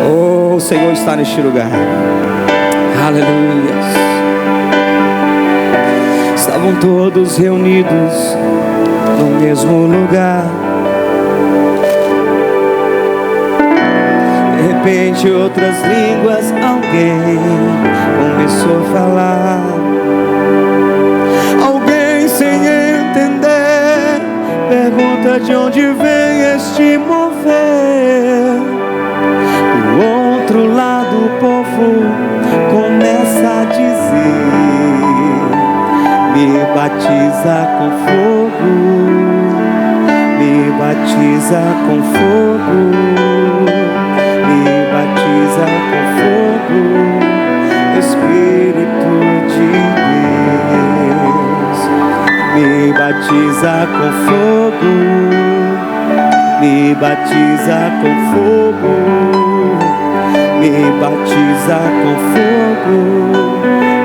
Oh, o Senhor está neste lugar. Aleluia. Estavam todos reunidos no mesmo lugar. De repente, outras línguas, alguém começou a falar. Alguém sem entender pergunta de onde vem este mover. Do outro lado o povo começa a dizer: me batiza com fogo, me batiza com fogo, me batiza com fogo, Espírito de Deus. Me batiza com fogo, me batiza com fogo, me batiza com fogo,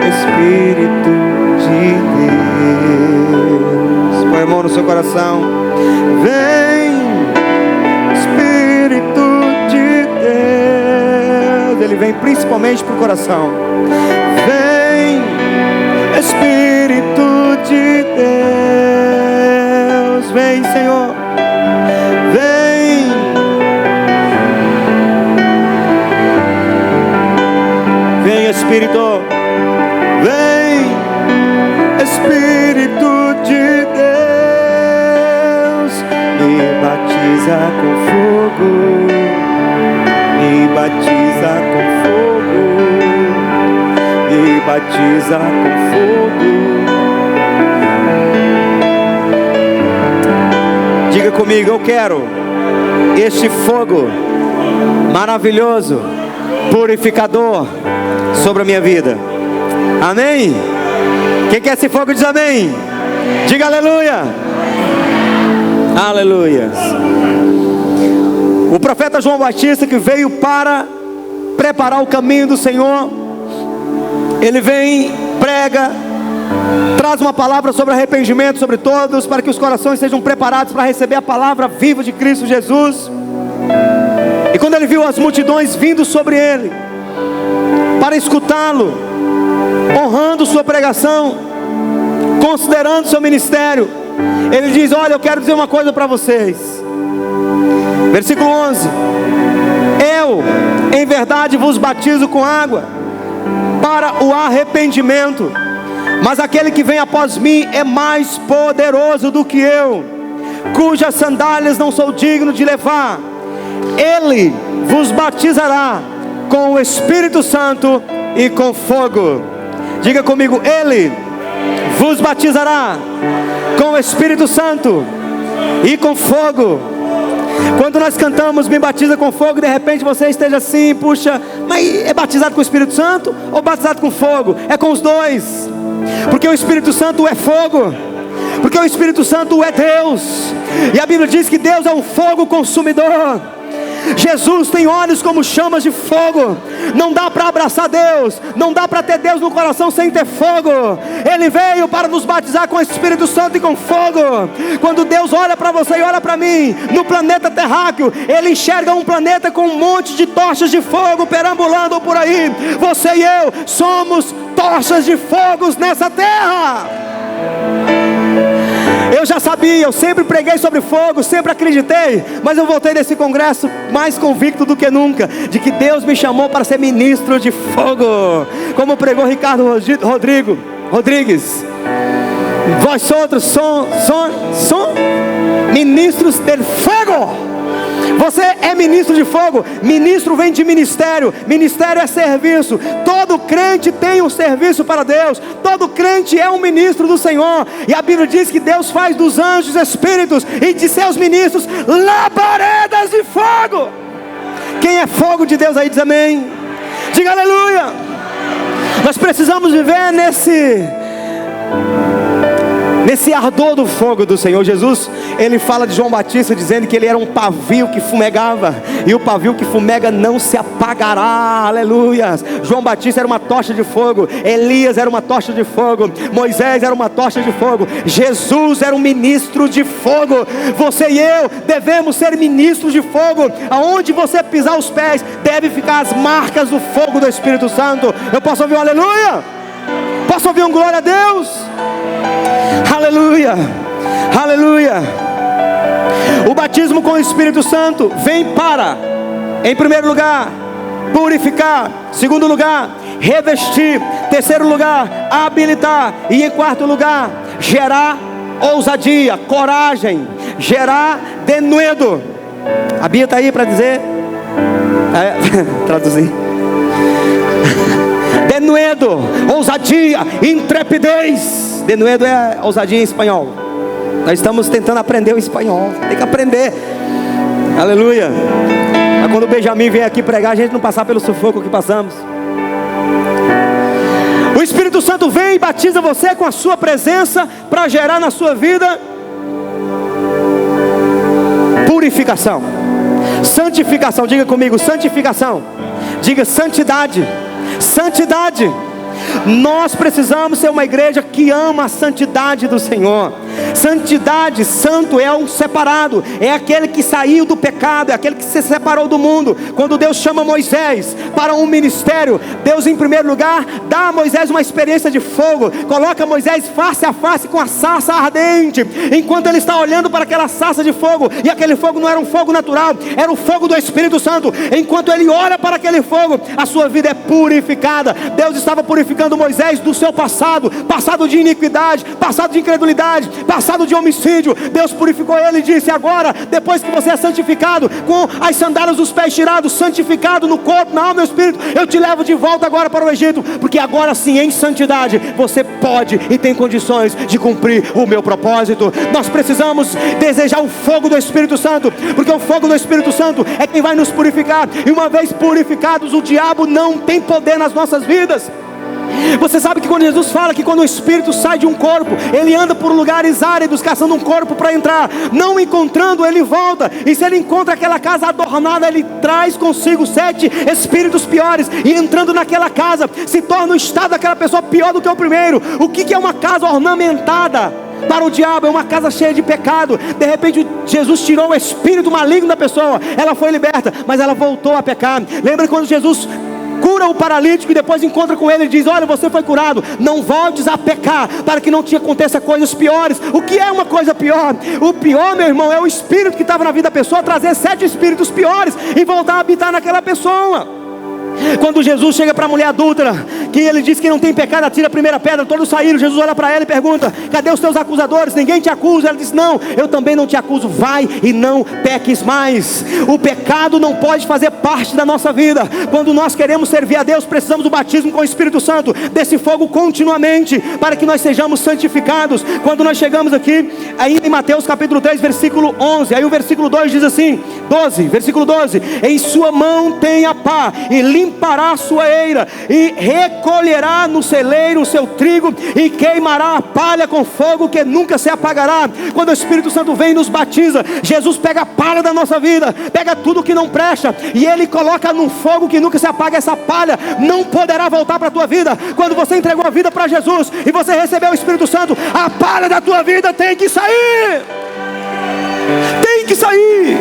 Espírito de Deus. Põe a mão no seu coração. Vem, Espírito de Deus. Ele vem principalmente para o coração. Vem, Espírito de Deus. Vem, Senhor. Vem. Vem, Espírito. Vem, Espírito de Deus. Me batiza com fogo, me batiza com fogo, me batiza com fogo. Diga comigo: eu quero este fogo maravilhoso, purificador sobre a minha vida. Amém? Quem quer esse fogo diz amém. Diga aleluia. Aleluia. O profeta João Batista, que veio para preparar o caminho do Senhor, ele vem, prega, traz uma palavra sobre arrependimento sobre todos, para que os corações sejam preparados para receber a palavra viva de Cristo Jesus. E quando ele viu as multidões vindo sobre ele para escutá-lo, honrando sua pregação, considerando seu ministério, ele diz: olha, eu quero dizer uma coisa para vocês. Versículo 11: eu em verdade vos batizo com água para o arrependimento, mas aquele que vem após mim é mais poderoso do que eu, cujas sandálias não sou digno de levar. Ele vos batizará com o Espírito Santo e com fogo. Diga comigo: ele vos batizará com o Espírito Santo e com fogo. Quando nós cantamos me batiza com fogo, de repente você esteja assim: puxa, mas é batizado com o Espírito Santo ou batizado com fogo? É com os dois, porque o Espírito Santo é fogo, porque o Espírito Santo é Deus, e a Bíblia diz que Deus é um fogo consumidor. Jesus tem olhos como chamas de fogo. Não dá para abraçar Deus, não dá para ter Deus no coração sem ter fogo. Ele veio para nos batizar com o Espírito Santo e com fogo. Quando Deus olha para você e olha para mim, no planeta terráqueo, Ele enxerga um planeta com um monte de tochas de fogo perambulando por aí. Você e eu somos tochas de fogos nessa terra. Eu já sabia, eu sempre preguei sobre fogo, sempre acreditei, mas eu voltei desse congresso mais convicto do que nunca, de que Deus me chamou para ser ministro de fogo, como pregou Ricardo Rodrigues. Vós outros são ministros del fogo. Você é ministro de fogo. Ministro vem de ministério. Ministério é serviço. Todo crente tem um serviço para Deus. Todo crente é um ministro do Senhor. E a Bíblia diz que Deus faz dos anjos espíritos e de seus ministros labaredas de fogo. Quem é fogo de Deus aí diz amém. Diga aleluia. Nós precisamos viver nesse esse ardor do fogo do Senhor. Jesus, ele fala de João Batista dizendo que ele era um pavio que fumegava, e o pavio que fumega não se apagará. Aleluia. João Batista era uma tocha de fogo, Elias era uma tocha de fogo, Moisés era uma tocha de fogo, Jesus era um ministro de fogo. Você e eu devemos ser ministros de fogo. Aonde você pisar os pés, deve ficar as marcas do fogo do Espírito Santo. Eu posso ouvir um aleluia? Posso ouvir um glória a Deus? Aleluia, aleluia. O batismo com o Espírito Santo vem para, em primeiro lugar, purificar. Segundo lugar, revestir. Terceiro lugar, habilitar. E em quarto lugar, gerar ousadia, coragem, gerar denuedo. A Bia está aí para dizer, traduzir. Denuedo, ousadia, intrepidez. Denuedo é ousadia em espanhol. Nós estamos tentando aprender o espanhol, tem que aprender. Aleluia. Mas quando o Benjamin vem aqui pregar, a gente não passar pelo sufoco que passamos. O Espírito Santo vem e batiza você com a sua presença para gerar na sua vida purificação, santificação. Diga comigo, santificação. Diga santidade. Santidade. Nós precisamos ser uma igreja que ama a santidade do Senhor. Santidade, santo é um separado, é aquele que saiu do pecado, é aquele que se separou do mundo. Quando Deus chama Moisés para um ministério, Deus em primeiro lugar dá a Moisés uma experiência de fogo, coloca Moisés face a face com a sarça ardente, enquanto ele está olhando para aquela sarça de fogo, e aquele fogo não era um fogo natural, era o fogo do Espírito Santo. Enquanto ele olha para aquele fogo, a sua vida é purificada. Deus estava purificando Moisés do seu passado, passado de iniquidade, passado de incredulidade, passado de homicídio. Deus purificou ele e disse: agora, depois que você é santificado, com as sandálias dos pés tirados, santificado no corpo, na alma e no espírito, eu te levo de volta agora para o Egito, porque agora sim, em santidade, você pode e tem condições de cumprir o meu propósito. Nós precisamos desejar o fogo do Espírito Santo, porque o fogo do Espírito Santo é quem vai nos purificar, e uma vez purificados, o diabo não tem poder nas nossas vidas. Você sabe que quando Jesus fala que quando o Espírito sai de um corpo, ele anda por lugares áridos caçando um corpo para entrar, não encontrando, ele volta, e se ele encontra aquela casa adornada, ele traz consigo 7 espíritos piores, e entrando naquela casa, se torna o estado daquela pessoa pior do que o primeiro. O que é uma casa ornamentada? Para o diabo é uma casa cheia de pecado. De repente Jesus tirou o espírito maligno da pessoa, ela foi liberta, mas ela voltou a pecar. Lembra quando Jesus cura o paralítico e depois encontra com ele e diz: olha, você foi curado, não voltes a pecar, para que não te aconteça coisas piores. O que é uma coisa pior? O pior, meu irmão, é o espírito que estava na vida da pessoa trazer 7 espíritos piores e voltar a habitar naquela pessoa. Quando Jesus chega para a mulher adúltera, que ele diz que não tem pecado, atira a primeira pedra, todos saíram. Jesus olha para ela e pergunta: cadê os teus acusadores? Ninguém te acusa? Ela diz: não, eu também não te acuso, vai e não peques mais. O pecado não pode fazer parte da nossa vida. Quando nós queremos servir a Deus, precisamos do batismo com o Espírito Santo, desse fogo continuamente, para que nós sejamos santificados. Quando nós chegamos aqui, ainda em Mateus capítulo 3, versículo 11, aí o versículo 2 diz assim, versículo 12: em sua mão tem a pá, e limpará a sua eira, e recolherá no celeiro o seu trigo, e queimará a palha com fogo que nunca se apagará. Quando o Espírito Santo vem e nos batiza, Jesus pega a palha da nossa vida, pega tudo que não presta, e Ele coloca num fogo que nunca se apaga. Essa palha não poderá voltar para a tua vida. Quando você entregou a vida para Jesus, e você recebeu o Espírito Santo, a palha da tua vida tem que sair. Tem que sair.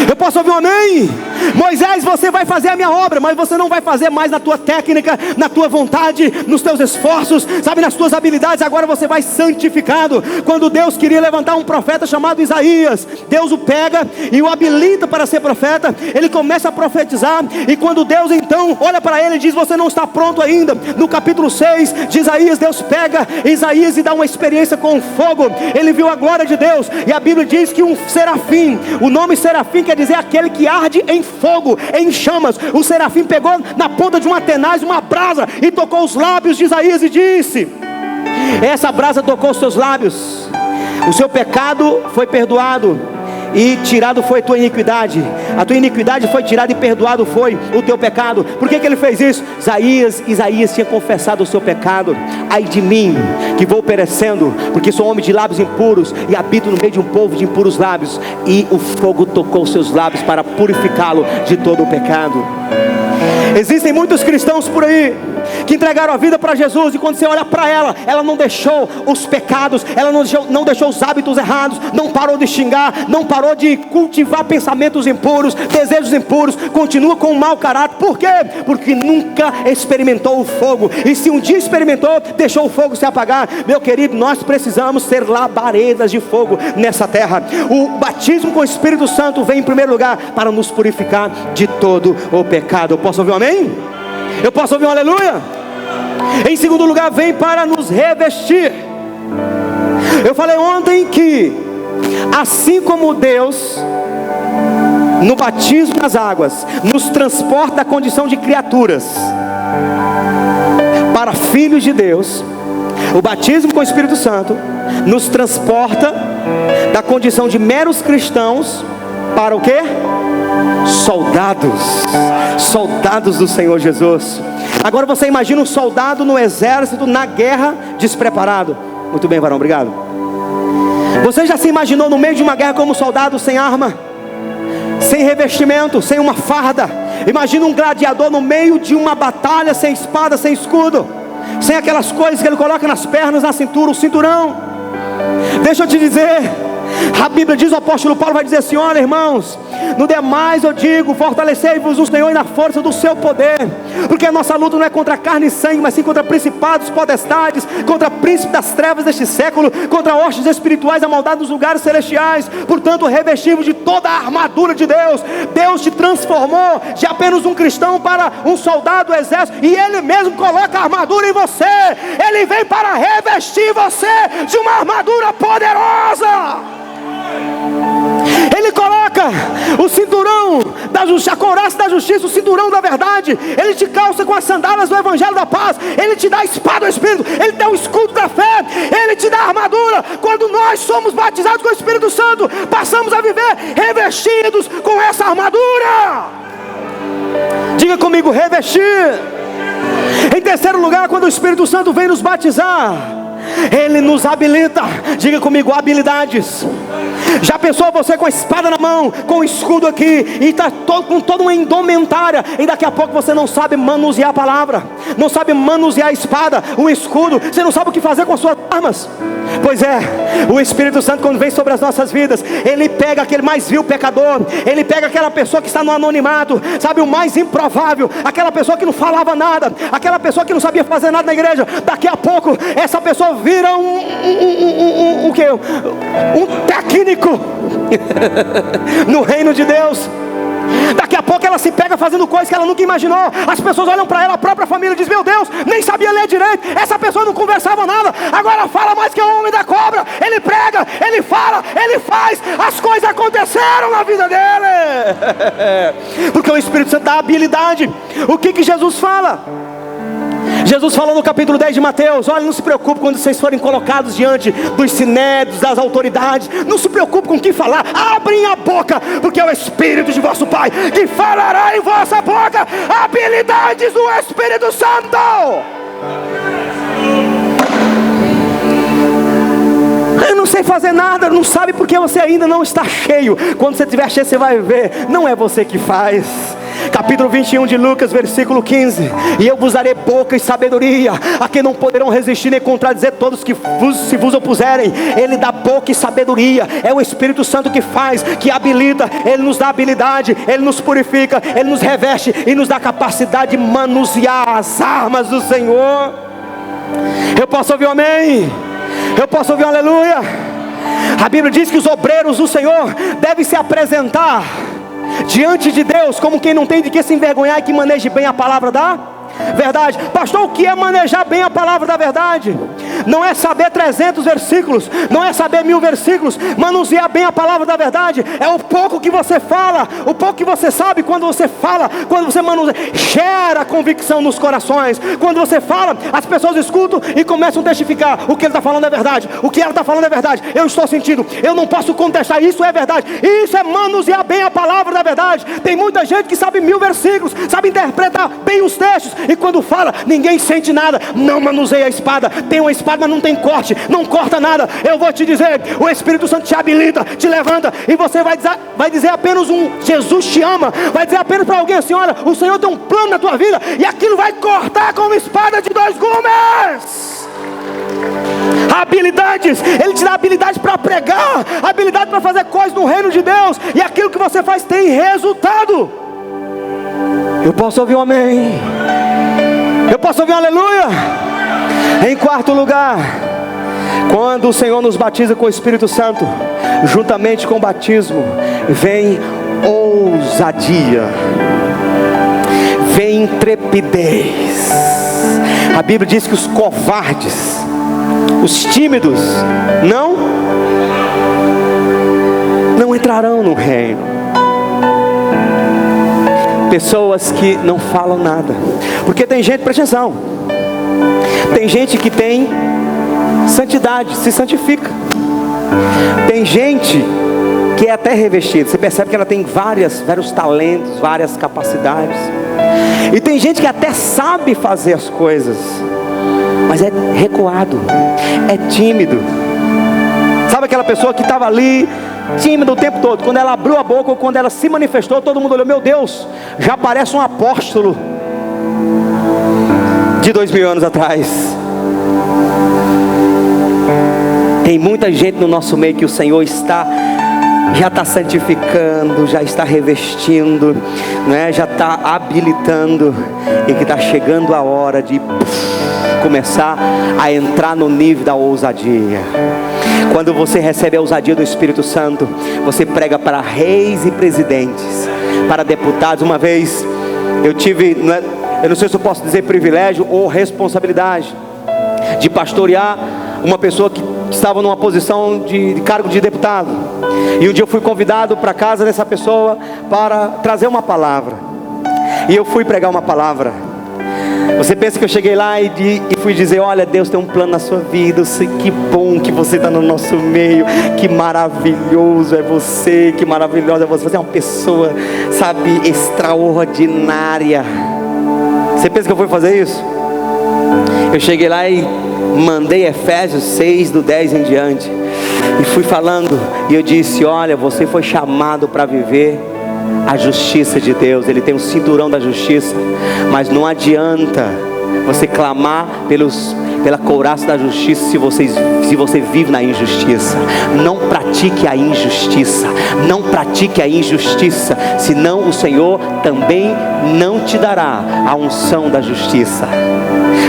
Eu posso ouvir um amém? Moisés, você vai fazer a minha obra, mas você não vai fazer mais na tua técnica, na tua vontade, nos teus esforços, sabe, nas tuas habilidades. Agora você vai santificado. Quando Deus queria levantar um profeta chamado Isaías, Deus o pega e o habilita para ser profeta. Ele começa a profetizar, e quando Deus então olha para ele e diz: você não está pronto ainda. No capítulo 6 de Isaías, Deus pega Isaías e dá uma experiência com fogo. Ele viu a glória de Deus, e a Bíblia diz que um serafim, o nome serafim quer dizer aquele que arde em fogo, em chamas. O serafim pegou na ponta de uma tenaz uma brasa e tocou os lábios de Isaías e disse: essa brasa tocou os seus lábios, o seu pecado foi perdoado e tirado foi a tua iniquidade foi tirada e perdoado foi o teu pecado. Por que ele fez isso? Isaías tinha confessado o seu pecado. Ai de mim, que vou perecendo, porque sou homem de lábios impuros e habito no meio de um povo de impuros lábios. E o fogo tocou seus lábios para purificá-lo de todo o pecado. Existem muitos cristãos por aí que entregaram a vida para Jesus, e quando você olha para ela não deixou os pecados, ela não deixou os hábitos errados, não parou de xingar, não parou de cultivar pensamentos impuros, desejos impuros, continua com um mau caráter. Por quê? Porque nunca experimentou o fogo, e se um dia experimentou, deixou o fogo se apagar. Meu querido, nós precisamos ser labaredas de fogo nessa terra. O batismo com o Espírito Santo vem em primeiro lugar para nos purificar de todo o pecado. Eu posso ouvir um amém? Eu posso ouvir um aleluia? Em segundo lugar, vem para nos revestir. Eu falei ontem que, assim como Deus, no batismo nas águas, nos transporta da condição de criaturas para filhos de Deus, o batismo com o Espírito Santo nos transporta da condição de meros cristãos para o quê? Soldados do Senhor Jesus. Agora você imagina um soldado no exército, na guerra, despreparado. Muito bem, varão, obrigado. Você já se imaginou no meio de uma guerra como soldado, sem arma, sem revestimento, sem uma farda? Imagina um gladiador no meio de uma batalha, sem espada, sem escudo, sem aquelas coisas que ele coloca nas pernas, na cintura, o cinturão. Deixa eu te dizer, a Bíblia diz, o apóstolo Paulo vai dizer assim: olha, irmãos, no demais eu digo, fortalecei-vos no Senhor e na força do seu poder, porque a nossa luta não é contra carne e sangue, mas sim contra principados, potestades, contra príncipes das trevas deste século, contra hostes espirituais amaldiçoados nos lugares celestiais. Portanto, revestivos de toda a armadura de Deus. Deus te transformou de apenas um cristão para um soldado do exército, e Ele mesmo coloca a armadura em você. Ele vem para revestir você de uma armadura poderosa. Ele coloca o cinturão da justiça, a couraça da justiça, o cinturão da verdade. Ele te calça com as sandálias do evangelho da paz. Ele te dá a espada do Espírito. Ele dá o escudo da fé. Ele te dá a armadura. Quando nós somos batizados com o Espírito Santo, passamos a viver revestidos com essa armadura. Diga comigo, revestir. Em terceiro lugar, quando o Espírito Santo vem nos batizar, Ele nos habilita. Diga comigo, habilidades. Já pensou você com a espada na mão, com o escudo aqui, e está com toda uma indumentária, e daqui a pouco você não sabe manusear a palavra, não sabe manusear a espada, o escudo, você não sabe o que fazer com as suas armas? Pois é, o Espírito Santo, quando vem sobre as nossas vidas, Ele pega aquele mais vil pecador, Ele pega aquela pessoa que está no anonimato, sabe, o mais improvável, aquela pessoa que não falava nada, aquela pessoa que não sabia fazer nada na igreja. Daqui a pouco essa pessoa vira um técnico no reino de Deus. Daqui a pouco ela se pega fazendo coisas que ela nunca imaginou. As pessoas olham para ela, a própria família diz: meu Deus, nem sabia ler direito. Essa pessoa não conversava nada, agora fala mais que o homem da cobra. Ele prega, ele fala, ele faz. As coisas aconteceram na vida dele, porque o Espírito Santo dá habilidade. O que Jesus fala? Jesus falou no capítulo 10 de Mateus: olha, não se preocupe quando vocês forem colocados diante dos sinédrios, das autoridades. Não se preocupe com o que falar. Abrem a boca, porque é o Espírito de vosso Pai que falará em vossa boca. Habilidades do Espírito Santo. Eu não sei fazer nada. Não sabe porque você ainda não está cheio. Quando você estiver cheio, você vai ver. Não é você que faz. Capítulo 21 de Lucas, versículo 15: e eu vos darei boca e sabedoria, a quem não poderão resistir nem contradizer todos que se vos opuserem. Ele dá boca e sabedoria. É o Espírito Santo que faz, que habilita. Ele nos dá habilidade, Ele nos purifica, Ele nos reveste e nos dá capacidade de manusear as armas do Senhor. Eu posso ouvir um amém? Eu posso ouvir um aleluia? A Bíblia diz que os obreiros do Senhor devem se apresentar diante de Deus como quem não tem de que se envergonhar e que maneje bem a palavra da verdade. Pastor, o que é manejar bem a palavra da verdade? Não é saber 300 versículos, não é saber 1000 versículos. Manusear bem a palavra da verdade é o pouco que você fala, o pouco que você sabe. Quando você fala, quando você manuseia, gera convicção nos corações. Quando você fala, as pessoas escutam e começam a testificar: o que ele está falando é verdade, o que ela está falando é verdade, eu estou sentindo, eu não posso contestar, isso é verdade. Isso é manusear bem a palavra da verdade. Tem muita gente que sabe 1000 versículos, sabe interpretar bem os textos, e quando fala, ninguém sente nada. Não manuseia a espada. Tem uma espada, mas não tem corte, não corta nada. Eu vou te dizer, o Espírito Santo te habilita, te levanta, e você vai dizer apenas Jesus te ama. Vai dizer apenas para alguém assim: olha, o Senhor tem um plano na tua vida, e aquilo vai cortar com uma espada de 2 gumes. Habilidades, Ele te dá habilidade para pregar, habilidade para fazer coisas no reino de Deus, e aquilo que você faz tem resultado. Eu posso ouvir um amém? Eu posso ouvir um aleluia? Em quarto lugar, quando o Senhor nos batiza com o Espírito Santo, juntamente com o batismo, vem ousadia, vem intrepidez. A Bíblia diz que os covardes, os tímidos, não entrarão no reino. Pessoas que não falam nada, porque tem gente, presta atenção, tem gente que tem santidade, se santifica. Tem gente que é até revestida, você percebe que ela tem vários talentos, várias capacidades. E tem gente que até sabe fazer as coisas, mas é recuado, é tímido. Sabe aquela pessoa que estava ali, tímida o tempo todo? Quando ela abriu a boca, ou quando ela se manifestou, todo mundo olhou: meu Deus, já parece um apóstolo de 2000 anos atrás. Tem muita gente no nosso meio que o Senhor já está santificando, já está revestindo, né? Já está habilitando, e que está chegando a hora de começar a entrar no nível da ousadia. Quando você recebe a ousadia do Espírito Santo, você prega para reis e presidentes, para deputados. Uma vez eu tive, eu não sei se eu posso dizer privilégio ou responsabilidade, de pastorear uma pessoa que estava numa posição de cargo de deputado. E um dia eu fui convidado para a casa dessa pessoa para trazer uma palavra, e eu fui pregar uma palavra. Você pensa que eu cheguei lá e fui dizer: olha, Deus tem um plano na sua vida, eu sei, que bom que você está no nosso meio, que maravilhoso é você, que maravilhosa é você, você é uma pessoa, sabe, extraordinária. Você pensa que eu fui fazer isso? Eu cheguei lá e mandei Efésios 6, do 10 em diante, e fui falando, e eu disse: olha, você foi chamado para viver a justiça de Deus. Ele tem um cinturão da justiça, mas não adianta você clamar pela couraça da justiça se você vive na injustiça. Não pratique a injustiça, não pratique a injustiça, senão o Senhor também não te dará a unção da justiça.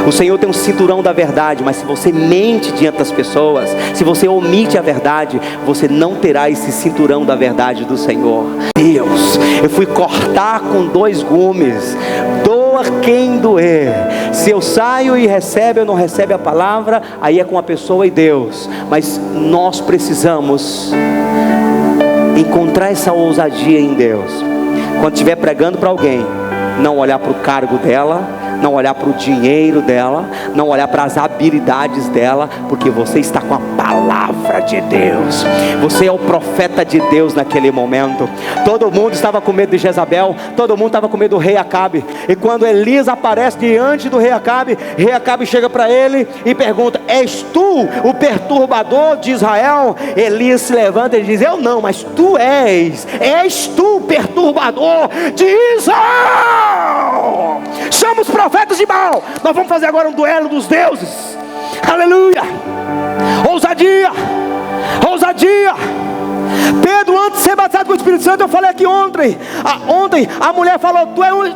O Senhor tem um cinturão da verdade, mas se você mente diante das pessoas, se você omite a verdade, você não terá esse cinturão da verdade do Senhor. Deus, eu fui cortar com 2 gumes, doa quem doer. Se eu saio e recebe ou não recebe a palavra, aí é com a pessoa e Deus. Mas nós precisamos encontrar essa ousadia em Deus. Quando estiver pregando para alguém, não olhar para o cargo dela, não olhar para o dinheiro dela, não olhar para as habilidades dela, porque você está com a palavra de Deus. Você é o profeta de Deus naquele momento. Todo mundo estava com medo de Jezabel, todo mundo estava com medo do rei Acabe. E quando Elias aparece diante do rei Acabe chega para ele e pergunta: és tu o perturbador de Israel? Elias se levanta e diz: eu não, mas tu és tu o perturbador de Israel. Chama os profetas de Baal. Nós vamos fazer agora um duelo dos deuses. Aleluia. Ousadia, ousadia. Pedro, antes de ser batizado com o Espírito Santo, eu falei aqui ontem a mulher falou: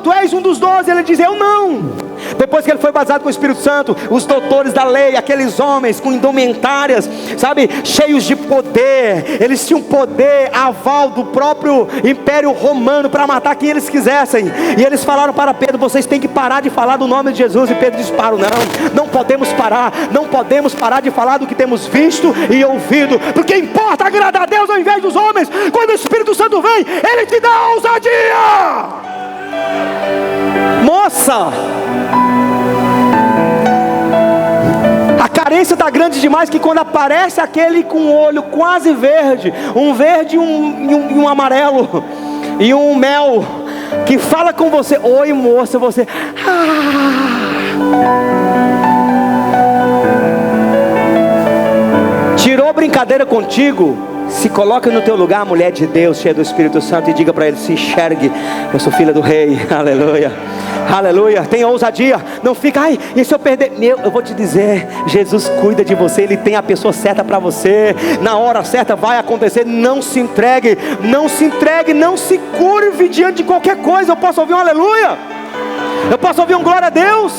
tu és um dos 12. Ele diz: eu não. Depois que ele foi batizado com o Espírito Santo, os doutores da lei, aqueles homens com indumentárias, sabe, cheios de poder, eles tinham poder, aval do próprio Império Romano para matar quem eles quisessem. E eles falaram para Pedro: vocês têm que parar de falar do nome de Jesus. E Pedro disse: para, não podemos parar, não podemos parar de falar do que temos visto e ouvido, porque importa agradar a Deus ao invés dos homens. Quando o Espírito Santo vem, ele te dá ousadia. Moça, a carência está grande demais, que quando aparece aquele com o olho quase verde, um verde e um amarelo, e um mel, que fala com você: oi moça, você tirou brincadeira contigo, se coloque no teu lugar, mulher de Deus, cheia do Espírito Santo, e diga para ele: se enxergue, eu sou filha do rei. Aleluia, aleluia. Tenha ousadia, não fica: ai, e se eu perder? Eu vou te dizer, Jesus cuida de você, Ele tem a pessoa certa para você, na hora certa vai acontecer. Não se entregue, não se entregue, não se curve diante de qualquer coisa. Eu posso ouvir um aleluia? Eu posso ouvir um glória a Deus?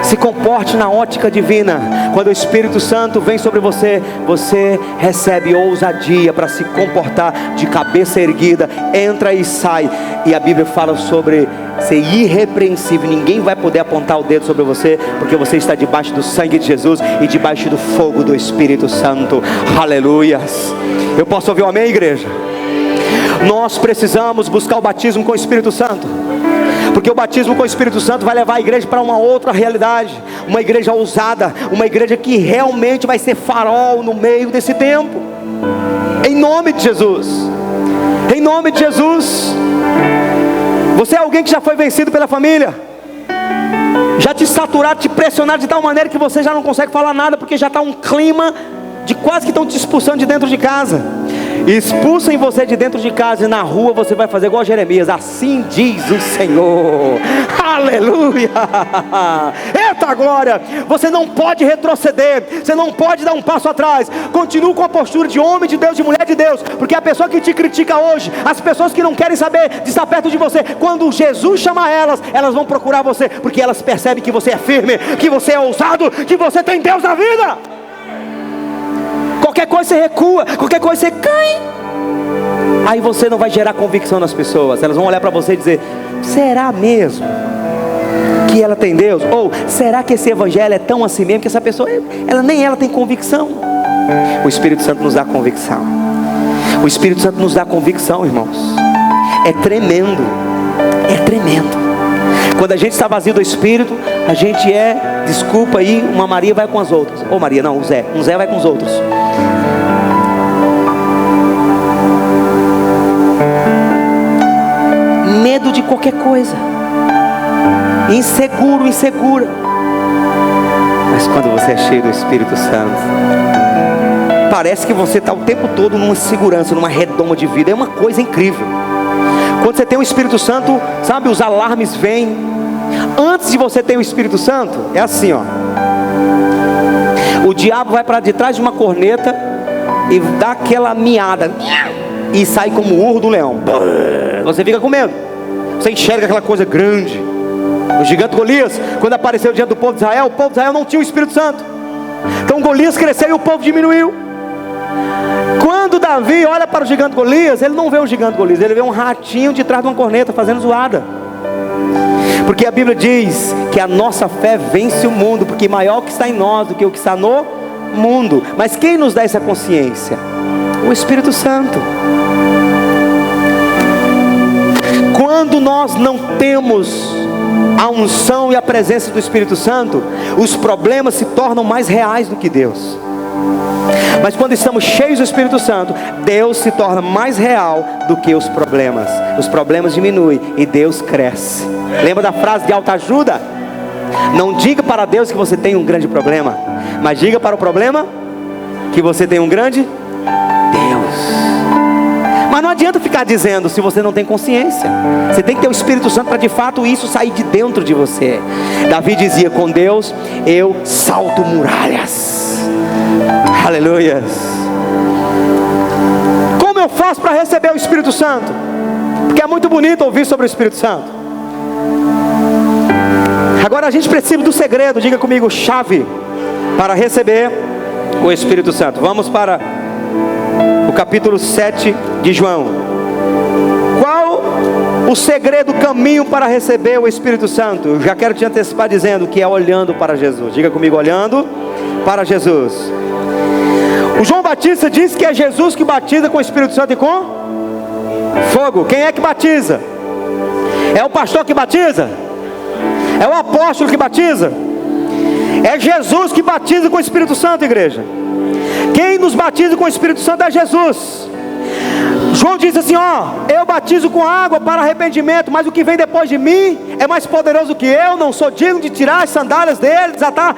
Se comporte na ótica divina. Quando o Espírito Santo vem sobre você, você recebe ousadia para se comportar de cabeça erguida, entra e sai. E a Bíblia fala sobre ser irrepreensível. Ninguém vai poder apontar o dedo sobre você, porque você está debaixo do sangue de Jesus e debaixo do fogo do Espírito Santo. Aleluias. Eu posso ouvir um amém, igreja? Nós precisamos buscar o batismo com o Espírito Santo, porque o batismo com o Espírito Santo vai levar a igreja para uma outra realidade, uma igreja ousada, uma igreja que realmente vai ser farol no meio desse tempo, em nome de Jesus, em nome de Jesus. Você é alguém que já foi vencido pela família, já te saturaram, te pressionaram de tal maneira que você já não consegue falar nada, porque já está um clima de quase que estão te expulsando de dentro de casa. Expulsem você de dentro de casa, e na rua você vai fazer igual a Jeremias: assim diz o Senhor. Aleluia. Eita glória. Você não pode retroceder, você não pode dar um passo atrás. Continue com a postura de homem de Deus, de mulher de Deus, porque a pessoa que te critica hoje, as pessoas que não querem saber de estar perto de você, quando Jesus chamar elas, elas vão procurar você, porque elas percebem que você é firme, que você é ousado, que você tem Deus na vida. Qualquer coisa você recua, qualquer coisa você cai. Aí você não vai gerar convicção nas pessoas. Elas vão olhar para você e dizer: será mesmo que ela tem Deus? Ou será que esse evangelho é tão assim mesmo, que essa pessoa, nem ela tem convicção? O Espírito Santo nos dá convicção. O Espírito Santo nos dá convicção, irmãos. É tremendo, é tremendo. Quando a gente está vazio do Espírito, a gente desculpa aí, uma Maria vai com as outras. Ou Maria, não, um Zé vai com os outros. Medo de qualquer coisa, insegura. Mas quando você é cheio do Espírito Santo, parece que você está o tempo todo numa segurança, numa redoma de vida. É uma coisa incrível. Quando você tem o Espírito Santo, sabe, os alarmes vêm. Antes de você ter o Espírito Santo, é assim, ó. O diabo vai para de trás de uma corneta e dá aquela miada e sai como o urro do leão. Você fica com medo. Você enxerga aquela coisa grande. O gigante Golias, quando apareceu diante do povo de Israel, o povo de Israel não tinha o Espírito Santo. Então Golias cresceu e o povo diminuiu. Quando Davi olha para o gigante Golias, ele não vê um gigante Golias, ele vê um ratinho de trás de uma corneta fazendo zoada. Porque a Bíblia diz que a nossa fé vence o mundo, porque maior o que está em nós do que o que está no mundo. Mas quem nos dá essa consciência? O Espírito Santo. Quando nós não temos a unção e a presença do Espírito Santo, os problemas se tornam mais reais do que Deus. Mas quando estamos cheios do Espírito Santo, Deus se torna mais real do que os problemas. Os problemas diminuem e Deus cresce. Lembra da frase de autoajuda? Não diga para Deus que você tem um grande problema, mas diga para o problema que você tem um grande Deus. Mas não adianta ficar dizendo se você não tem consciência. Você tem que ter o Espírito Santo para de fato isso sair de dentro de você. Davi dizia: com Deus eu salto muralhas. Aleluias. Como eu faço para receber o Espírito Santo? Porque é muito bonito ouvir sobre o Espírito Santo. Agora a gente precisa do segredo. Diga comigo, chave para receber o Espírito Santo. Vamos para o capítulo 7 de João. Qual o segredo, o caminho para receber o Espírito Santo? Eu já quero te antecipar dizendo que é olhando para Jesus. Diga comigo, olhando para Jesus. O João Batista diz que é Jesus que batiza com o Espírito Santo e com fogo. Quem é que batiza? É o pastor que batiza? É o apóstolo que batiza? É Jesus que batiza com o Espírito Santo, igreja. Quem nos batiza com o Espírito Santo é Jesus. João diz assim, eu batizo com água para arrependimento, mas o que vem depois de mim é mais poderoso que eu, não sou digno de tirar as sandálias dele, desatar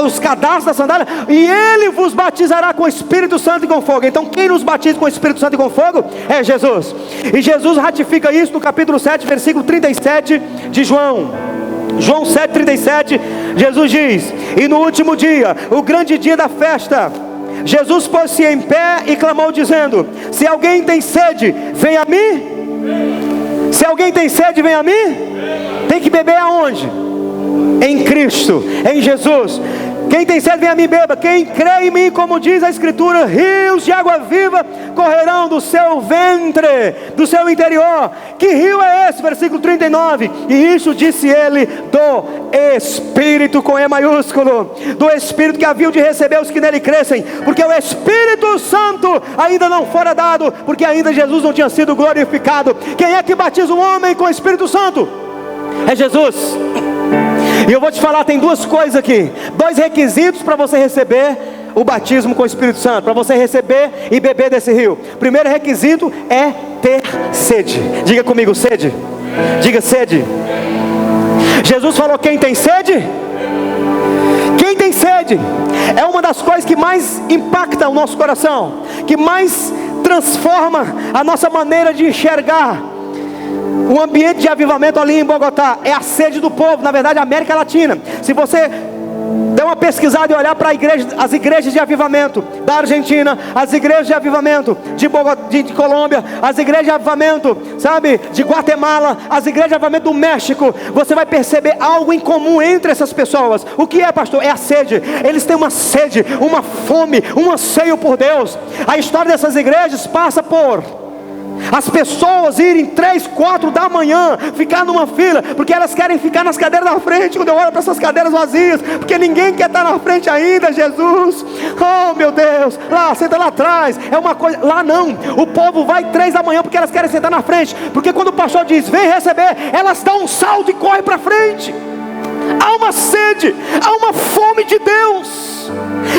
os cadastros da sandália, e ele vos batizará com o Espírito Santo e com fogo. Então quem nos batiza com o Espírito Santo e com fogo é Jesus. E Jesus ratifica isso no capítulo 7, versículo 37 de João 7,37, Jesus diz: e no último dia, o grande dia da festa, Jesus pôs-se em pé e clamou dizendo: se alguém tem sede, vem a mim. Se alguém tem sede, vem a mim. Tem que beber aonde? Em Cristo, em Jesus. Quem tem sede, vem a mim, beba. Quem crê em mim, como diz a Escritura, rios de água viva correrão do seu ventre, do seu interior. Que rio é esse? Versículo 39. E isso disse ele do Espírito, com E maiúsculo, do Espírito que haviam de receber os que nele crescem, porque o Espírito Santo ainda não fora dado, porque ainda Jesus não tinha sido glorificado. Quem é que batiza um homem com o Espírito Santo? É Jesus. E eu vou te falar, tem duas coisas aqui, dois requisitos para você receber o batismo com o Espírito Santo, para você receber e beber desse rio. Primeiro requisito é ter sede. Diga comigo, sede. Diga sede. Jesus falou: quem tem sede? Quem tem sede é uma das coisas que mais impacta o nosso coração, que mais transforma a nossa maneira de enxergar o ambiente de avivamento ali em Bogotá. É a sede do povo, na verdade a América Latina. Se você der uma pesquisada e olhar para as igrejas de avivamento da Argentina, as igrejas de avivamento de Bogotá, de Colômbia, as igrejas de avivamento, sabe, de Guatemala, as igrejas de avivamento do México, você vai perceber algo em comum entre essas pessoas. O que é, pastor? É a sede. Eles têm uma sede, uma fome, um anseio por Deus. A história dessas igrejas passa por as pessoas irem 3, 4 da manhã, ficar numa fila, porque elas querem ficar nas cadeiras da frente. Quando eu olho para essas cadeiras vazias, porque ninguém quer estar na frente ainda, Jesus. Oh meu Deus, lá, senta lá atrás. É uma coisa, lá não, o povo vai 3 da manhã, porque elas querem sentar na frente, porque quando o pastor diz, vem receber, elas dão um salto e correm para frente. Há uma sede, há uma fome de Deus.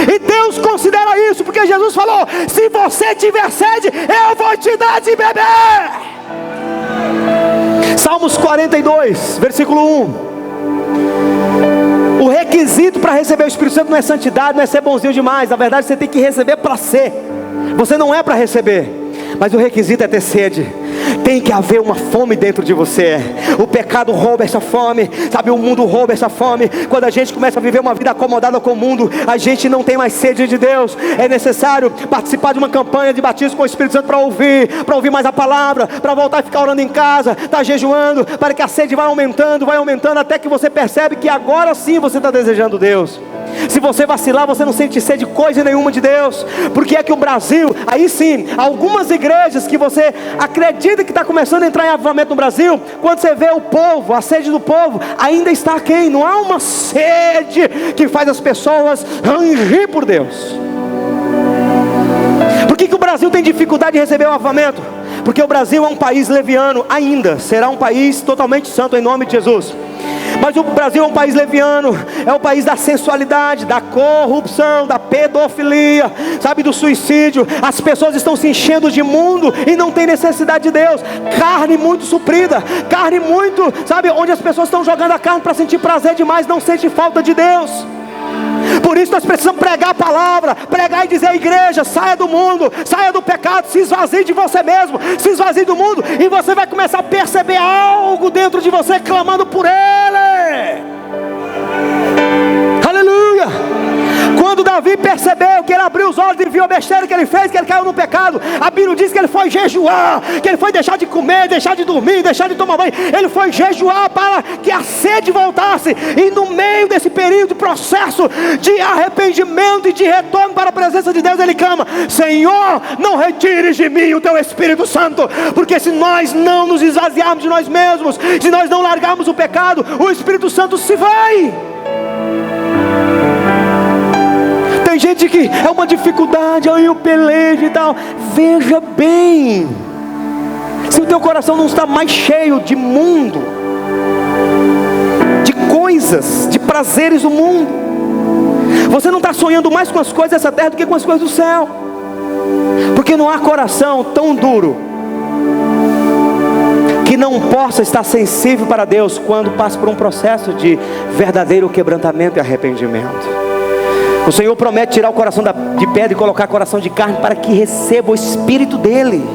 E Deus considera isso, porque Jesus falou: se você tiver sede, eu vou te dar de beber. Salmos 42, versículo 1. O requisito para receber o Espírito Santo não é santidade, não é ser bonzinho demais. Na verdade você tem que receber para ser. Você não é para receber, mas o requisito é ter sede. Tem que haver uma fome dentro de você. O pecado rouba essa fome, sabe, o mundo rouba essa fome. Quando a gente começa a viver uma vida acomodada com o mundo, a gente não tem mais sede de Deus. É necessário participar de uma campanha de batismo com o Espírito Santo para ouvir mais a palavra, para voltar e ficar orando em casa, estar jejuando, para que a sede vai aumentando, até que você percebe que agora sim você está desejando Deus. Se você vacilar, você não sente sede de coisa nenhuma de Deus. Porque é que o Brasil, aí sim, algumas igrejas que você acredita que está começando a entrar em avivamento no Brasil, quando você vê o povo, a sede do povo ainda está aquém. Não há uma sede que faz as pessoas rangir por Deus. Por que o Brasil tem dificuldade de receber o avivamento? Porque o Brasil é um país leviano, ainda será um país totalmente santo em nome de Jesus. Mas o Brasil é um país leviano, é o país da sensualidade, da corrupção, da pedofilia, sabe, do suicídio. As pessoas estão se enchendo de mundo e não tem necessidade de Deus. Carne muito suprida, carne muito, sabe, onde as pessoas estão jogando a carne para sentir prazer demais, não sente falta de Deus. Por isso nós precisamos pregar a palavra, pregar e dizer à igreja: saia do mundo, saia do pecado, se esvazie de você mesmo, se esvazie do mundo, e você vai começar a perceber algo dentro de você clamando por Ele. Aleluia! Quando Davi percebeu que ele abriu os olhos e viu a besteira que ele fez, que ele caiu no pecado, a Bíblia diz que ele foi jejuar, que ele foi deixar de comer, deixar de dormir, deixar de tomar banho. Ele foi jejuar para que a sede voltasse. E no meio desse período de processo de arrependimento e de retorno para a presença de Deus, ele clama: Senhor, não retires de mim o teu Espírito Santo, porque se nós não nos esvaziarmos de nós mesmos, se nós não largarmos o pecado, o Espírito Santo se vai. Tem gente que é uma dificuldade, aí eu pelejo e tal. Veja bem, se o teu coração não está mais cheio de mundo, de coisas, de prazeres do mundo, você não está sonhando mais com as coisas dessa terra do que com as coisas do céu. Porque não há coração tão duro que não possa estar sensível para Deus quando passa por um processo de verdadeiro quebrantamento e arrependimento. O Senhor promete tirar o coração de pedra e colocar coração de carne para que receba o Espírito dele.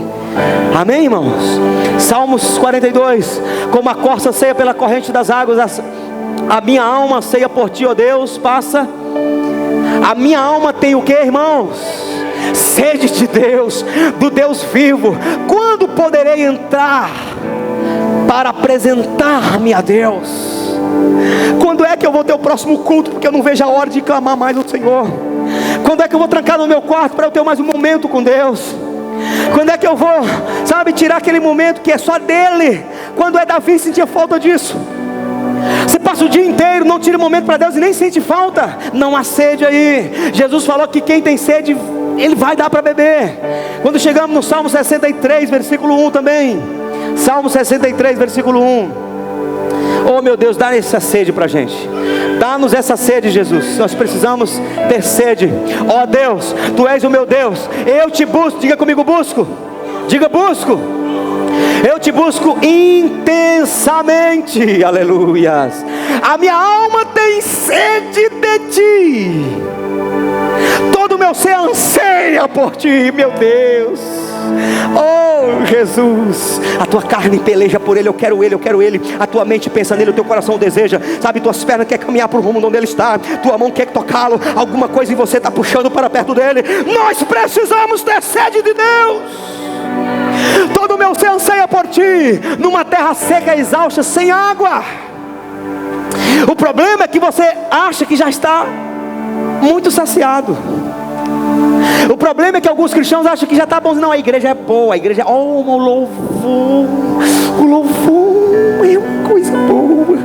Amém, irmãos? Salmos 42. Como a corça anseia pela corrente das águas, a minha alma anseia por ti, ó Deus. Passa. A minha alma tem o que, irmãos? Sede de Deus, do Deus vivo. Quando poderei entrar para apresentar-me a Deus? Quando é que eu vou ter o próximo culto? Porque eu não vejo a hora de clamar mais ao Senhor. Quando é que eu vou trancar no meu quarto para eu ter mais um momento com Deus? Quando é que eu vou, tirar aquele momento que é só dele? Quando é Davi, sentia falta disso. Você passa o dia inteiro, não tira um momento para Deus e nem sente falta. Não há sede aí. Jesus falou que quem tem sede, ele vai dar para beber. Quando chegamos no Salmo 63, versículo 1 também. Salmo 63, versículo 1. Oh meu Deus, dá essa sede para a gente. Dá-nos essa sede, Jesus. Nós precisamos ter sede. Ó Deus, Tu és o meu Deus. Eu te busco. Diga comigo, busco. Diga, busco. Eu te busco intensamente. Aleluias. A minha alma tem sede de Ti. Todo o meu ser anseia por Ti, meu Deus. Oh Jesus, a tua carne peleja por Ele, eu quero Ele, eu quero Ele. A tua mente pensa nele, o teu coração o deseja. Tuas pernas querem caminhar para o rumo onde Ele está. Tua mão quer tocá-lo. Alguma coisa em você está puxando para perto dEle. Nós precisamos ter sede de Deus. Todo o meu ser anseia por Ti, numa terra seca e exausta, sem água. O problema é que você acha que já está muito saciado. O problema é que alguns cristãos acham que já está bom. Não, a igreja é boa, a igreja é, o louvor é uma coisa boa.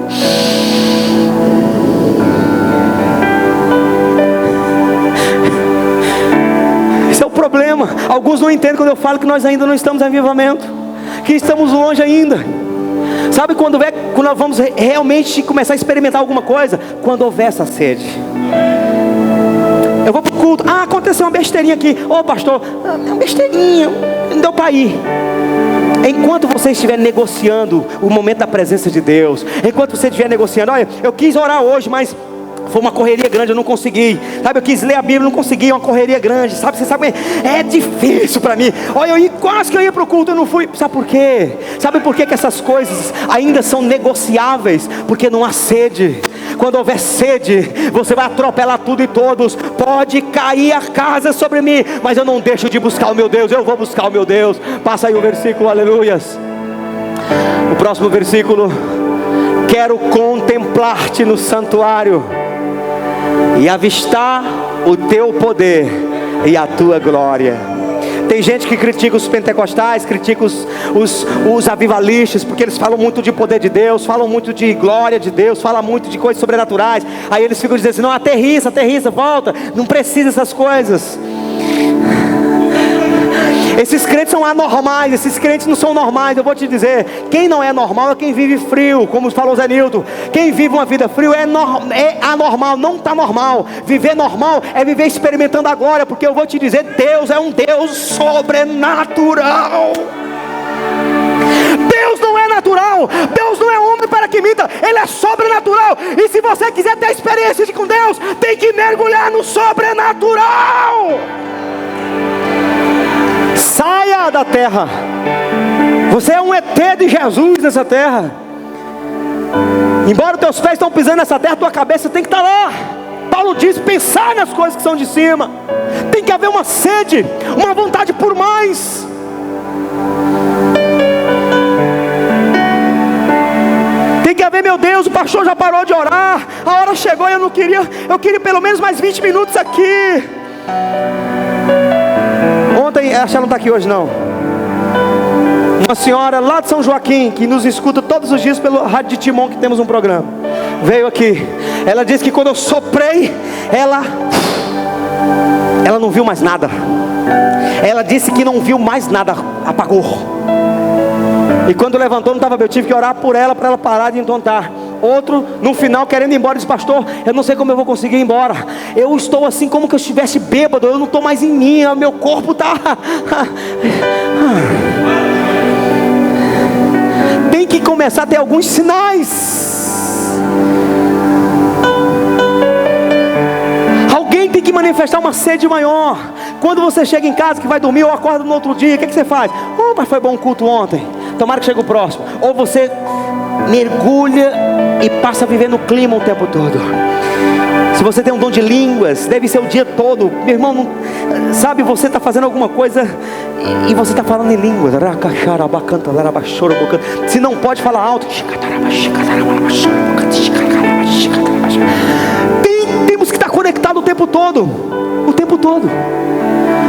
Esse é o problema. Alguns não entendem quando eu falo que nós ainda não estamos em avivamento, que estamos longe ainda. Sabe quando nós vamos realmente começar a experimentar alguma coisa? Quando houver essa sede. Eu vou para o culto, aconteceu uma besteirinha aqui. Pastor, é uma besteirinha, não deu para ir. Enquanto você estiver negociando o momento da presença de Deus, enquanto você estiver negociando, olha, eu quis orar hoje, mas foi uma correria grande, eu não consegui. Eu quis ler a Bíblia, não consegui, uma correria grande. Você sabe, é difícil para mim. Olha, quase que eu ia para o culto, eu não fui. Sabe por quê? Sabe por que essas coisas ainda são negociáveis? Porque não há sede. Quando houver sede, você vai atropelar tudo e todos. Pode cair a casa sobre mim, mas eu não deixo de buscar o meu Deus. Eu vou buscar o meu Deus. Passa aí o versículo, aleluias. O próximo versículo: quero contemplar-te no santuário e avistar o teu poder e a tua glória. Tem gente que critica os pentecostais, critica os avivalistas, porque eles falam muito de poder de Deus, falam muito de glória de Deus, falam muito de coisas sobrenaturais. Aí eles ficam dizendo assim: não, aterrissa, volta, não precisa dessas coisas. Esses crentes são anormais, esses crentes não são normais. Eu vou te dizer, quem não é normal é quem vive frio, como falou Zé Nilton. Quem vive uma vida frio é anormal, não está normal. Viver normal é viver experimentando a glória, porque eu vou te dizer, Deus é um Deus sobrenatural. Deus não é natural, Deus não é homem para que minta, Ele é sobrenatural. E se você quiser ter experiência com Deus, tem que mergulhar no sobrenatural. Saia da terra. Você é um ET de Jesus nessa terra. Embora os teus pés estão pisando nessa terra, tua cabeça tem que estar lá. Paulo diz: pensar nas coisas que são de cima. Tem que haver uma sede, uma vontade por mais. Tem que haver, meu Deus, o pastor já parou de orar, a hora chegou e eu queria pelo menos mais 20 minutos aqui. Ontem, acho que ela não está aqui hoje não, uma senhora lá de São Joaquim, que nos escuta todos os dias pelo Rádio de Timon, que temos um programa, veio aqui. Ela disse que quando eu soprei, ela não viu mais nada. Ela disse que não viu mais nada, apagou. E quando levantou não estava bem, eu tive que orar por ela, para ela parar de entontar. Outro, no final, querendo ir embora, disse: pastor, eu não sei como eu vou conseguir ir embora. Eu estou assim como que eu estivesse bêbado, eu não estou mais em mim, meu corpo está... Tem que começar a ter alguns sinais. Alguém tem que manifestar uma sede maior. Quando você chega em casa, que vai dormir ou acorda no outro dia, o que você faz? Mas foi bom o culto ontem, tomara que chegue o próximo. Ou você mergulha e passa a viver no clima o tempo todo. Se você tem um dom de línguas, deve ser o dia todo. Meu irmão, não, sabe, você está fazendo alguma coisa e você está falando em línguas. Se não pode, falar alto. Temos que estar conectados o tempo todo. O tempo todo.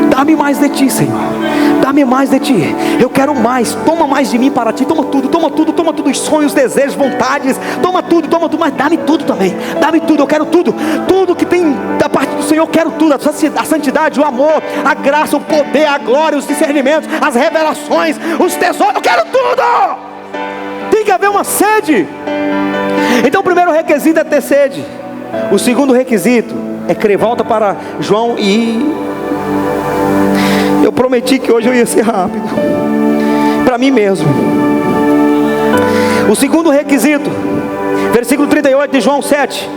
Dá-me mais de ti, Senhor. Dá-me mais de ti. Eu quero mais. Toma mais de mim para ti. Toma tudo, toma tudo, toma tudo. Os sonhos, desejos, vontades. Toma tudo, mas dá-me tudo também. Dá-me tudo, eu quero tudo. Tudo que tem da parte do Senhor, eu quero tudo. A santidade, o amor, a graça, o poder, a glória, os discernimentos, as revelações, os tesouros. Eu quero tudo. Tem que haver uma sede. Então o primeiro requisito é ter sede. O segundo requisito é crer. Volta para João e... eu prometi que hoje eu ia ser rápido, para mim mesmo. O segundo requisito, versículo 38 de João 7.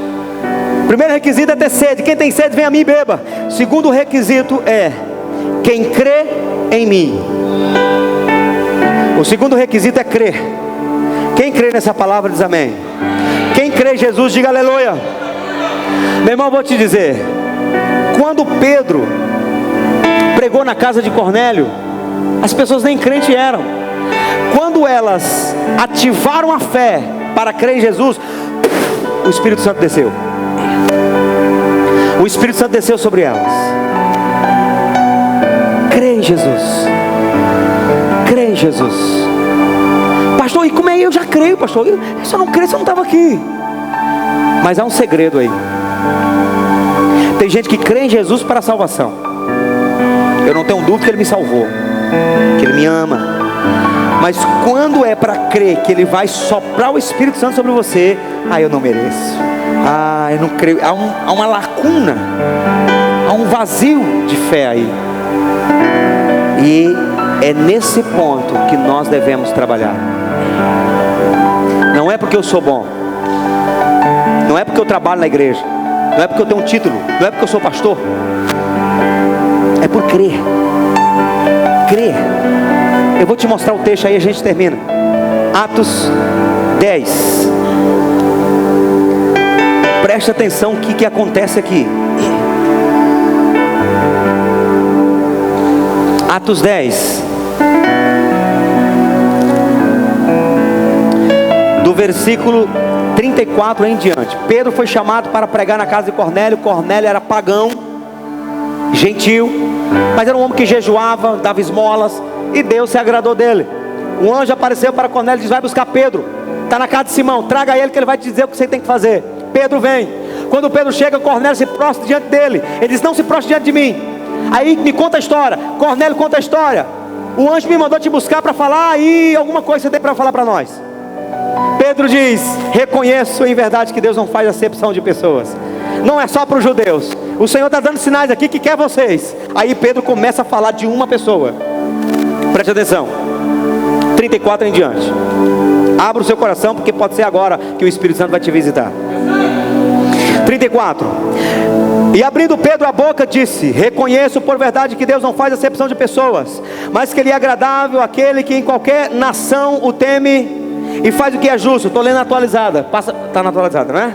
Primeiro requisito é ter sede. Quem tem sede, vem a mim e beba. Segundo requisito é: quem crê em mim. O segundo requisito é crer. Quem crê nessa palavra diz amém. Quem crê em Jesus, diga aleluia. Meu irmão, vou te dizer, quando Pedro pregou na casa de Cornélio, as pessoas nem crentes eram. Quando elas ativaram a fé para crer em Jesus, o Espírito Santo desceu. O Espírito Santo desceu sobre elas. Crê em Jesus. Crê em Jesus. Pastor, e como é? Eu já creio, pastor. Se eu não creio, eu não estava aqui. Mas há um segredo aí. Tem gente que crê em Jesus para a salvação. Eu não tenho dúvida que Ele me salvou, que Ele me ama. Mas quando é para crer que Ele vai soprar o Espírito Santo sobre você, eu não mereço. Eu não creio. Há uma lacuna, há um vazio de fé aí. E é nesse ponto que nós devemos trabalhar. Não é porque eu sou bom, não é porque eu trabalho na igreja, não é porque eu tenho um título, não é porque eu sou pastor. É por crer. Crer. Eu vou te mostrar o texto aí e a gente termina. Atos 10. Preste atenção o que acontece aqui. Atos 10. Do versículo 34 em diante. Pedro foi chamado para pregar na casa de Cornélio. Cornélio era pagão, gentil, mas era um homem que jejuava, dava esmolas, e Deus se agradou dele. Um anjo apareceu para Cornélio e disse: vai buscar Pedro, está na casa de Simão, traga ele que ele vai te dizer o que você tem que fazer. Pedro vem. Quando Pedro chega, Cornélio se prostra diante dele. Ele diz: não se prostre diante de mim. Aí me conta a história. Cornélio conta a história. O anjo me mandou te buscar para falar aí alguma coisa você tem para falar para nós. Pedro diz: reconheço em verdade que Deus não faz acepção de pessoas. Não é só para os judeus. O Senhor está dando sinais aqui que quer vocês. Aí Pedro começa a falar de uma pessoa. Preste atenção. 34 em diante. Abra o seu coração, porque pode ser agora que o Espírito Santo vai te visitar. 34. E abrindo Pedro a boca, disse: reconheço por verdade que Deus não faz acepção de pessoas, mas que Ele é agradável àquele que em qualquer nação o teme e faz o que é justo. Estou lendo atualizada. Está na atualizada, não é?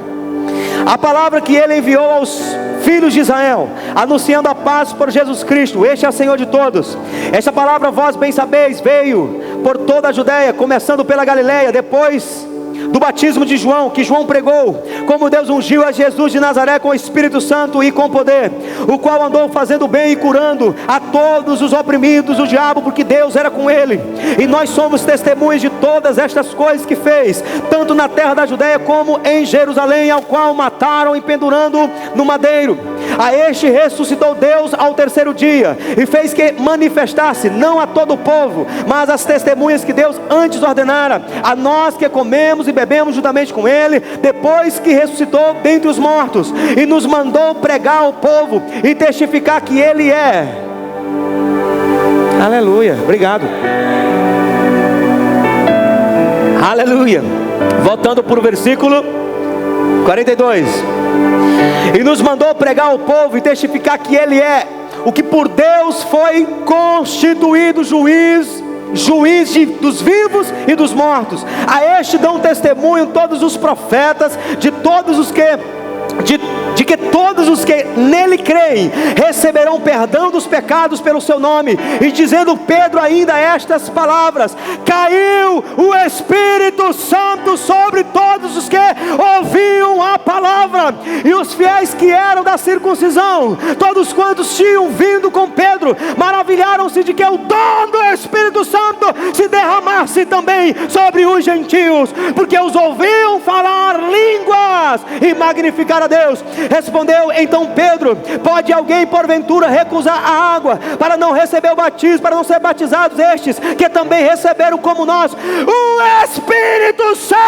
A palavra que ele enviou aos filhos de Israel, anunciando a paz por Jesus Cristo, este é o Senhor de todos. Esta palavra, vós bem sabeis, veio por toda a Judéia, começando pela Galileia, depois do batismo de João, que João pregou, como Deus ungiu a Jesus de Nazaré com o Espírito Santo e com poder, o qual andou fazendo bem e curando a todos os oprimidos do diabo, porque Deus era com ele. E nós somos testemunhas de todas estas coisas que fez, tanto na terra da Judéia como em Jerusalém, ao qual mataram e pendurando no madeiro. A este ressuscitou Deus ao terceiro dia, e fez que manifestasse, não a todo o povo, mas as testemunhas que Deus antes ordenara, a nós que comemos e bebemos juntamente com ele, depois que ressuscitou dentre os mortos, e nos mandou pregar ao povo e testificar que ele é. Aleluia, obrigado. Aleluia. Voltando para o versículo 42. E nos mandou pregar ao povo e testificar que ele é o que por Deus foi constituído juiz dos vivos e dos mortos. A este dão testemunho todos os profetas, de que todos os que nele creem receberão perdão dos pecados pelo seu nome. E dizendo Pedro ainda estas palavras: caiu o Espírito Santo sobre todos os que ouviam a palavra. E os fiéis que eram da circuncisão, todos quantos tinham vindo com Pedro, maravilharam-se de que o dom do Espírito Santo se derramasse também sobre os gentios, porque os ouviam falar línguas e magnificar a Deus. Respondeu então Pedro: pode alguém porventura recusar a água para não receber o batismo, para não ser batizados estes que também receberam como nós o Espírito Santo?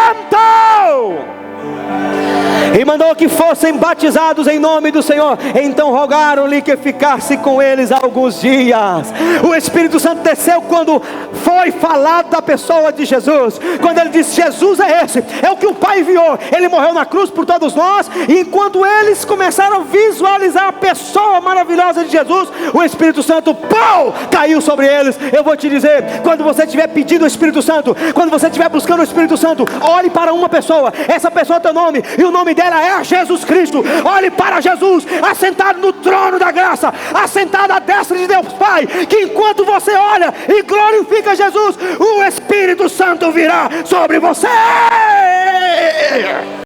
E mandou que fossem batizados em nome do Senhor. Então rogaram-lhe que ficasse com eles alguns dias. O Espírito Santo desceu quando foi falado da pessoa de Jesus. Quando ele disse: Jesus é esse, é o que o Pai enviou. Ele morreu na cruz por todos nós. E enquanto eles começaram a visualizar a pessoa maravilhosa de Jesus, o Espírito Santo, pau, caiu sobre eles. Eu vou te dizer, quando você estiver pedindo o Espírito Santo, quando você estiver buscando o Espírito Santo, olhe para uma pessoa. Essa pessoa é teu nome, e o nome dela é Jesus Cristo. Olhe para Jesus, assentado no trono da graça, assentado à destra de Deus Pai, que enquanto você olha e glorifica Jesus, o Espírito Santo virá sobre você.